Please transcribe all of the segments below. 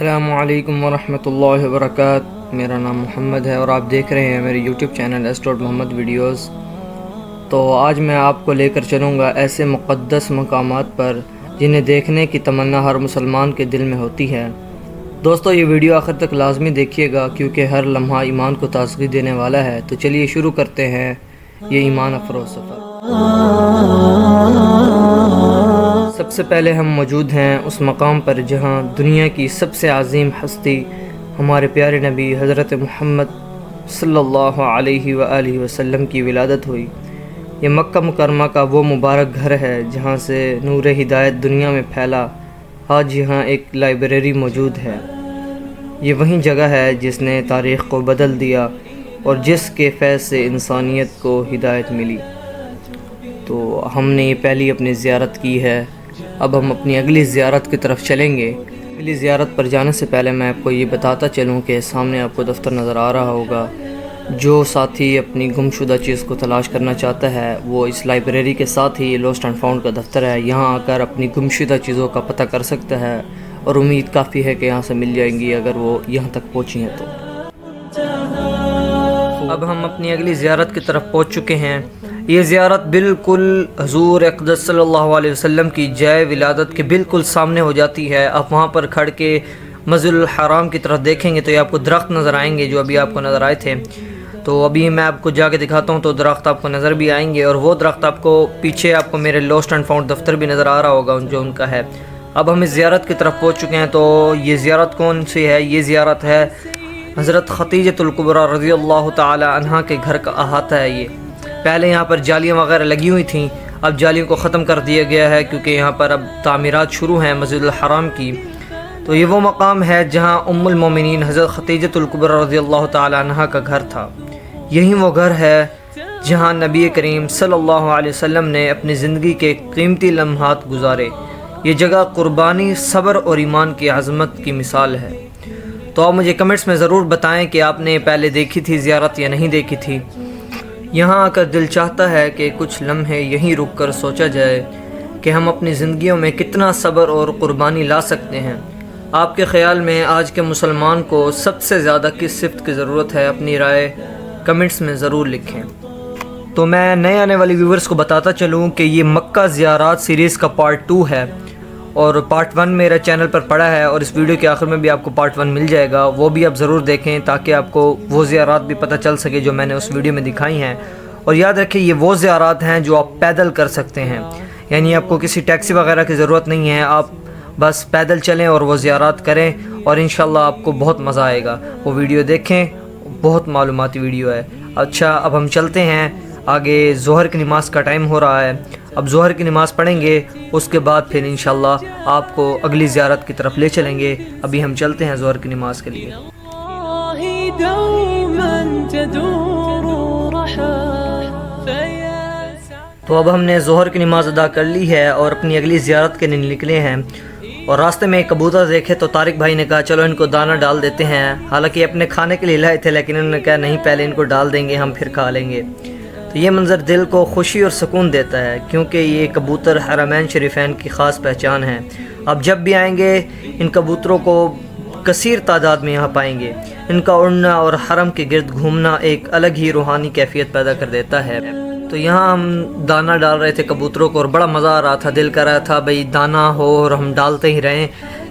السلام علیکم ورحمۃ اللہ وبرکاتہ۔ میرا نام محمد ہے اور آپ دیکھ رہے ہیں میرے یوٹیوب چینل محمد ویڈیوز۔ تو آج میں آپ کو لے کر چلوں گا ایسے مقدس مقامات پر جنہیں دیکھنے کی تمنا ہر مسلمان کے دل میں ہوتی ہے۔ دوستو، یہ ویڈیو آخر تک لازمی دیکھیے گا کیونکہ ہر لمحہ ایمان کو تازگی دینے والا ہے۔ تو چلیے شروع کرتے ہیں یہ ایمان افروز سفر۔ سب سے پہلے ہم موجود ہیں اس مقام پر جہاں دنیا کی سب سے عظیم ہستی ہمارے پیارے نبی حضرت محمد صلی اللہ علیہ وآلہ وسلم کی ولادت ہوئی۔ یہ مکہ مکرمہ کا وہ مبارک گھر ہے جہاں سے نور ہدایت دنیا میں پھیلا۔ آج یہاں ایک لائبریری موجود ہے۔ یہ وہیں جگہ ہے جس نے تاریخ کو بدل دیا اور جس کے فیض سے انسانیت کو ہدایت ملی۔ تو ہم نے یہ پہلی اپنی زیارت کی ہے، اب ہم اپنی اگلی زیارت کی طرف چلیں گے۔ اگلی زیارت پر جانے سے پہلے میں آپ کو یہ بتاتا چلوں کہ سامنے آپ کو دفتر نظر آ رہا ہوگا۔ جو ساتھی اپنی گمشدہ چیز کو تلاش کرنا چاہتا ہے وہ اس لائبریری کے ساتھ ہی لوسٹ اینڈ فاؤنڈ کا دفتر ہے۔ یہاں آ کر اپنی گمشدہ چیزوں کا پتہ کر سکتا ہے اور امید کافی ہے کہ یہاں سے مل جائیں گی اگر وہ یہاں تک پہنچی ہیں تو۔ اب ہم اپنی اگلی زیارت کی طرف پہنچ چکے ہیں۔ یہ زیارت بالکل حضور اقدس صلی اللہ علیہ وسلم کی جائے ولادت کے بالکل سامنے ہو جاتی ہے۔ آپ وہاں پر کھڑ کے مسجد الحرام کی طرف دیکھیں گے تو یہ آپ کو درخت نظر آئیں گے جو ابھی آپ کو نظر آئے تھے۔ تو ابھی میں آپ کو جا کے دکھاتا ہوں تو درخت آپ کو نظر بھی آئیں گے، اور وہ درخت آپ کو پیچھے آپ کو میرے لوسٹ اینڈ فاؤنڈ دفتر بھی نظر آ رہا ہوگا جو ان کا ہے۔ اب ہم اس زیارت کی طرف پہنچ چکے ہیں۔ تو یہ زیارت کون سی ہے؟ یہ زیارت ہے حضرت خدیجۃ الکبریٰ رضی اللہ تعالی عنہا کے گھر کا احاطہ ہے۔ یہ پہلے یہاں پر جالیاں وغیرہ لگی ہوئی تھیں، اب جالیوں کو ختم کر دیا گیا ہے کیونکہ یہاں پر اب تعمیرات شروع ہیں مسجد الحرام کی۔ تو یہ وہ مقام ہے جہاں ام المومنین حضرت خدیجۃ الکبریٰ رضی اللہ تعالی عنہا کا گھر تھا۔ یہی وہ گھر ہے جہاں نبی کریم صلی اللہ علیہ وسلم نے اپنی زندگی کے قیمتی لمحات گزارے۔ یہ جگہ قربانی، صبر اور ایمان کی عظمت کی مثال ہے۔ تو آپ مجھے کمنٹس میں ضرور بتائیں کہ آپ نے پہلے دیکھی تھی زیارت یا نہیں دیکھی تھی۔ یہاں آ کر دل چاہتا ہے کہ کچھ لمحے یہیں رک کر سوچا جائے کہ ہم اپنی زندگیوں میں کتنا صبر اور قربانی لا سکتے ہیں۔ آپ کے خیال میں آج کے مسلمان کو سب سے زیادہ کس صفت کی ضرورت ہے؟ اپنی رائے کمنٹس میں ضرور لکھیں۔ تو میں نئے آنے والے ویورز کو بتاتا چلوں کہ یہ مکہ زیارات سیریز کا پارٹ 2 ہے، اور پارٹ 1 میرے چینل پر پڑا ہے، اور اس ویڈیو کے آخر میں بھی آپ کو پارٹ 1 مل جائے گا، وہ بھی آپ ضرور دیکھیں تاکہ آپ کو وہ زیارات بھی پتہ چل سکے جو میں نے اس ویڈیو میں دکھائی ہیں۔ اور یاد رکھیں یہ وہ زیارات ہیں جو آپ پیدل کر سکتے ہیں، یعنی آپ کو کسی ٹیکسی وغیرہ کی ضرورت نہیں ہے، آپ بس پیدل چلیں اور وہ زیارات کریں اور انشاءاللہ آپ کو بہت مزہ آئے گا۔ وہ ویڈیو دیکھیں، بہت معلوماتی ویڈیو ہے۔ اچھا، اب ہم چلتے ہیں آگے۔ ظہر کی نماز کا ٹائم ہو رہا ہے، اب ظہر کی نماز پڑھیں گے، اس کے بعد پھر انشاءاللہ آپ کو اگلی زیارت کی طرف لے چلیں گے۔ ابھی ہم چلتے ہیں ظہر کی نماز کے لیے۔ تو اب ہم نے ظہر کی نماز ادا کر لی ہے اور اپنی اگلی زیارت کے لیے نکلے ہیں، اور راستے میں کبوتر دیکھے تو طارق بھائی نے کہا چلو ان کو دانہ ڈال دیتے ہیں۔ حالانکہ اپنے کھانے کے لیے لائے تھے لیکن انہوں نے کہا نہیں، پہلے ان کو ڈال دیں گے، ہم پھر کھا لیں گے۔ تو یہ منظر دل کو خوشی اور سکون دیتا ہے کیونکہ یہ کبوتر حرمین شریفین کی خاص پہچان ہے۔ اب جب بھی آئیں گے ان کبوتروں کو کثیر تعداد میں یہاں پائیں گے۔ ان کا اڑنا اور حرم کے گرد گھومنا ایک الگ ہی روحانی کیفیت پیدا کر دیتا ہے۔ تو یہاں ہم دانہ ڈال رہے تھے کبوتروں کو اور بڑا مزہ آ رہا تھا، دل کر رہا تھا بھئی دانہ ہو اور ہم ڈالتے ہی رہیں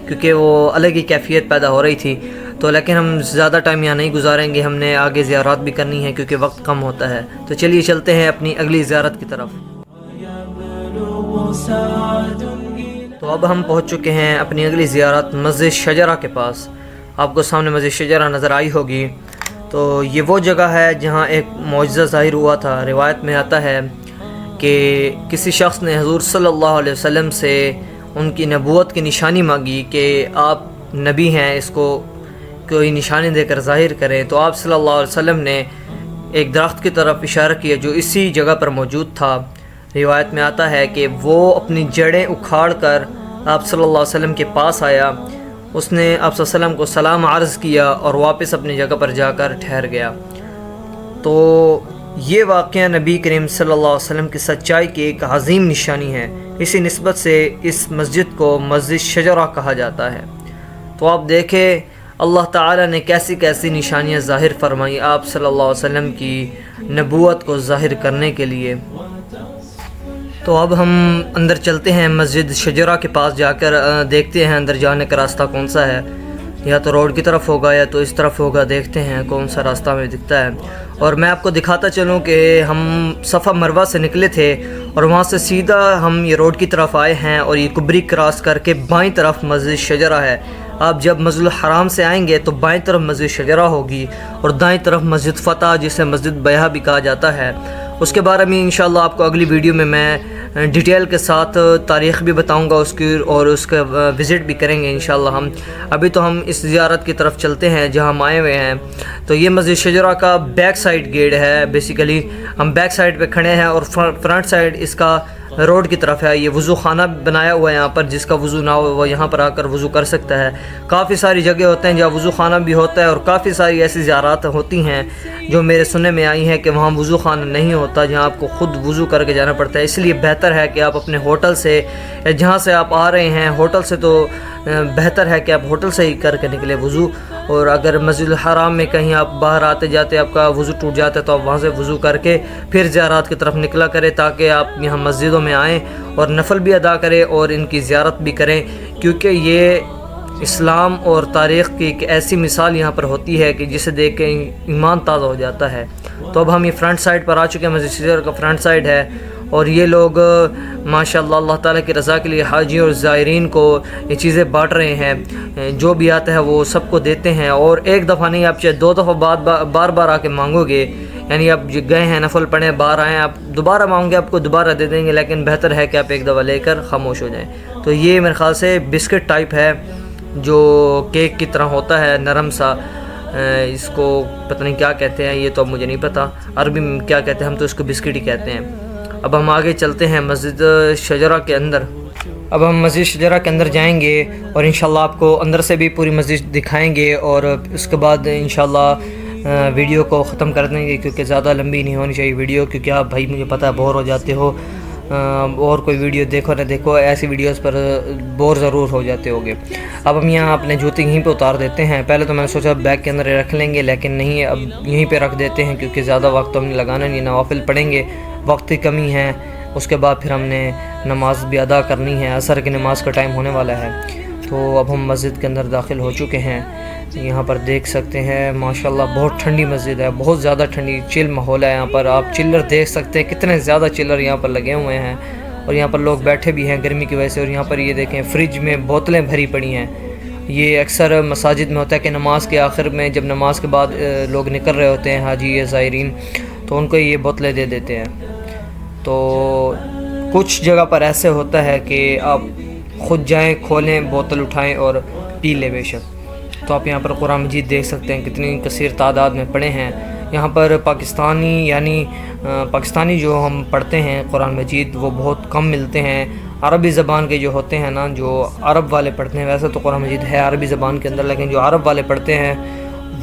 کیونکہ وہ الگ ہی کیفیت پیدا ہو رہی تھی۔ تو لیکن ہم زیادہ ٹائم یہاں نہیں گزاریں گے، ہم نے آگے زیارات بھی کرنی ہے کیونکہ وقت کم ہوتا ہے۔ تو چلیے چلتے ہیں اپنی اگلی زیارت کی طرف۔ تو اب ہم پہنچ چکے ہیں اپنی اگلی زیارت مسجد شجرہ کے پاس۔ آپ کو سامنے مسجد شجرہ نظر آئی ہوگی۔ تو یہ وہ جگہ ہے جہاں ایک معجزہ ظاہر ہوا تھا۔ روایت میں آتا ہے کہ کسی شخص نے حضور صلی اللہ علیہ وسلم سے ان کی نبوت کی نشانی مانگی کہ آپ نبی ہیں، اس کو کوئی نشانی دے کر ظاہر کریں۔ تو آپ صلی اللہ علیہ وسلم نے ایک درخت کی طرف اشارہ کیا جو اسی جگہ پر موجود تھا۔ روایت میں آتا ہے کہ وہ اپنی جڑیں اکھاڑ کر آپ صلی اللہ علیہ وسلم کے پاس آیا، اس نے آپ صلی اللہ علیہ وسلم کو سلام عرض کیا اور واپس اپنی جگہ پر جا کر ٹھہر گیا۔ تو یہ واقعہ نبی کریم صلی اللہ علیہ وسلم کی سچائی کی ایک عظیم نشانی ہے، اسی نسبت سے اس مسجد کو مسجد شجرہ کہا جاتا ہے۔ تو آپ دیکھیں اللہ تعالیٰ نے کیسی کیسی نشانیاں ظاہر فرمائی آپ صلی اللہ علیہ وسلم کی نبوت کو ظاہر کرنے کے لیے۔ تو اب ہم اندر چلتے ہیں، مسجد شجرہ کے پاس جا کر دیکھتے ہیں اندر جانے کا راستہ کون سا ہے، یا تو روڈ کی طرف ہوگا یا تو اس طرف ہوگا، دیکھتے ہیں کون سا راستہ ہمیں دکھتا ہے۔ اور میں آپ کو دکھاتا چلوں کہ ہم صفا مروہ سے نکلے تھے اور وہاں سے سیدھا ہم یہ روڈ کی طرف آئے ہیں، اور یہ کبری کراس کر کے بائیں طرف مسجد شجرہ ہے۔ آپ جب مسجد الحرام سے آئیں گے تو بائیں طرف مسجد شجرہ ہوگی، اور دائیں طرف مسجد فتح جسے مسجد بیہا بھی کہا جاتا ہے۔ اس کے بارے میں انشاءاللہ آپ کو اگلی ویڈیو میں ڈیٹیل کے ساتھ تاریخ بھی بتاؤں گا اس کی، اور اس کا وزٹ بھی کریں گے انشاءاللہ ہم۔ ابھی تو ہم اس زیارت کی طرف چلتے ہیں جہاں ہم آئے ہوئے ہیں۔ تو یہ مسجد شجرہ کا بیک سائڈ گیٹ ہے، بیسیکلی ہم بیک سائڈ پہ کھڑے ہیں، اور فرنٹ سائڈ اس کا روڈ کی طرف ہے۔ یہ وضو خانہ بنایا ہوا ہے یہاں پر، جس کا وضو نہ ہو وہ یہاں پر آ کر وضو کر سکتا ہے۔ کافی ساری جگہ ہوتے ہیں جہاں وضو خانہ بھی ہوتا ہے، اور کافی ساری ایسی زیارات ہوتی ہیں جو میرے سننے میں آئی ہیں کہ وہاں وضو خانہ نہیں ہوتا، جہاں آپ کو خود وضو کر کے جانا پڑتا ہے۔ اس لیے بہتر ہے کہ آپ اپنے ہوٹل سے، جہاں سے آپ آ رہے ہیں ہوٹل سے، تو بہتر ہے کہ آپ ہوٹل سے ہی کر کے نکلے وضو۔ اور اگر مسجد الحرام میں کہیں آپ باہر آتے جاتے آپ کا وضو ٹوٹ جاتا ہے تو آپ وہاں سے وضو کر کے پھر زیارات کی طرف نکلا کریں، تاکہ آپ یہاں مسجدوں میں آئیں اور نفل بھی ادا کریں اور ان کی زیارت بھی کریں، کیونکہ یہ اسلام اور تاریخ کی ایک ایسی مثال یہاں پر ہوتی ہے کہ جسے دیکھ کے ایمان تازہ ہو جاتا ہے۔ تو اب ہم یہ فرنٹ سائڈ پر آ چکے ہیں، مسجد شجرہ کا فرنٹ سائڈ ہے، اور یہ لوگ ماشاءاللہ اللہ تعالیٰ کی رضا کے لیے حاجیوں اور زائرین کو یہ چیزیں بانٹ رہے ہیں، جو بھی آتا ہے وہ سب کو دیتے ہیں، اور ایک دفعہ نہیں، آپ چاہے 2 دفعہ بار بار آ کے مانگو گے، یعنی آپ گئے ہیں نفل پڑھیں باہر آئیں، آپ دوبارہ مانگیں گے آپ کو دوبارہ دے دیں گے، لیکن بہتر ہے کہ آپ ایک دفعہ لے کر خاموش ہو جائیں۔ تو یہ میرے خیال سے بسکٹ ٹائپ ہے جو کیک کی طرح ہوتا ہے، نرم سا، اس کو پتہ نہیں کیا کہتے ہیں، یہ تو اب مجھے نہیں پتہ عربی میں کیا کہتے ہیں، ہم تو اس کو بسکٹ ہی کہتے ہیں۔ اب ہم آگے چلتے ہیں مسجد شجرہ کے اندر۔ اب ہم مسجد شجرہ کے اندر جائیں گے اور انشاءاللہ آپ کو اندر سے بھی پوری مسجد دکھائیں گے، اور اس کے بعد انشاءاللہ ویڈیو کو ختم کر دیں گے، کیونکہ زیادہ لمبی نہیں ہونی چاہیے ویڈیو، کیونکہ آپ بھائی مجھے پتہ ہے بور ہو جاتے ہو، اور کوئی ویڈیو دیکھو نہ دیکھو ایسی ویڈیوز پر بور ضرور ہو جاتے ہوگے۔ اب ہم یہاں اپنے جوتے یہیں پہ اتار دیتے ہیں۔ پہلے تو میں نے سوچا بیگ کے اندر رکھ لیں گے، لیکن نہیں، اب یہیں پہ رکھ دیتے ہیں، کیونکہ زیادہ وقت تو ہم نے لگانا نہیں، نوافل پڑھیں گے، وقت کی کمی ہے، اس کے بعد پھر ہم نے نماز بھی ادا کرنی ہے، عصر کی نماز کا ٹائم ہونے والا ہے۔ تو اب ہم مسجد کے اندر داخل ہو چکے ہیں۔ یہاں پر دیکھ سکتے ہیں ماشاءاللہ بہت ٹھنڈی مسجد ہے، بہت زیادہ ٹھنڈی، چل ماحول ہے یہاں پر۔ آپ چلر دیکھ سکتے ہیں کتنے زیادہ چلر یہاں پر لگے ہوئے ہیں، اور یہاں پر لوگ بیٹھے بھی ہیں گرمی کی وجہ سے۔ اور یہاں پر یہ دیکھیں فریج میں بوتلیں بھری پڑی ہیں۔ یہ اکثر مساجد میں ہوتا ہے کہ نماز کے آخر میں جب نماز کے بعد لوگ نکل رہے ہوتے ہیں حاجی یا زائرین، تو ان کو یہ بوتلیں دے دیتے ہیں۔ تو کچھ جگہ پر ایسے ہوتا ہے کہ آپ خود جائیں، کھولیں، بوتل اٹھائیں اور پی لیں بے شک۔ تو آپ یہاں پر قرآن مجید دیکھ سکتے ہیں کتنی کثیر تعداد میں پڑھے ہیں۔ یہاں پر پاکستانی جو ہم پڑھتے ہیں قرآن مجید وہ بہت کم ملتے ہیں۔ عربی زبان کے جو ہوتے ہیں نا، جو عرب والے پڑھتے ہیں، ویسے تو قرآن مجید ہے عربی زبان کے اندر، لیکن جو عرب والے پڑھتے ہیں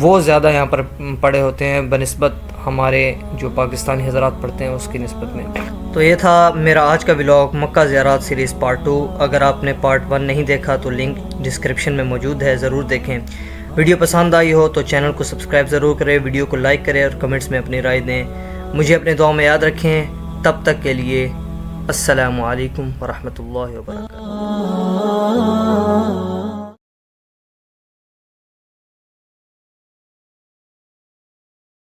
وہ زیادہ یہاں پر پڑھے ہوتے ہیں بنسبت ہمارے جو پاکستانی حضرات پڑھتے ہیں اس کی نسبت میں۔ تو یہ تھا میرا آج کا ولاگ، مکہ زیارات سیریز پارٹ 2۔ اگر آپ نے پارٹ 1 نہیں دیکھا تو لنک ڈسکرپشن میں موجود ہے، ضرور دیکھیں۔ ویڈیو پسند آئی ہو تو چینل کو سبسکرائب ضرور کریں، ویڈیو کو لائک کریں اور کمنٹس میں اپنی رائے دیں۔ مجھے اپنے دعاؤں میں یاد رکھیں۔ تب تک کے لیے السلام علیکم ورحمۃ اللہ وبرکاتہ۔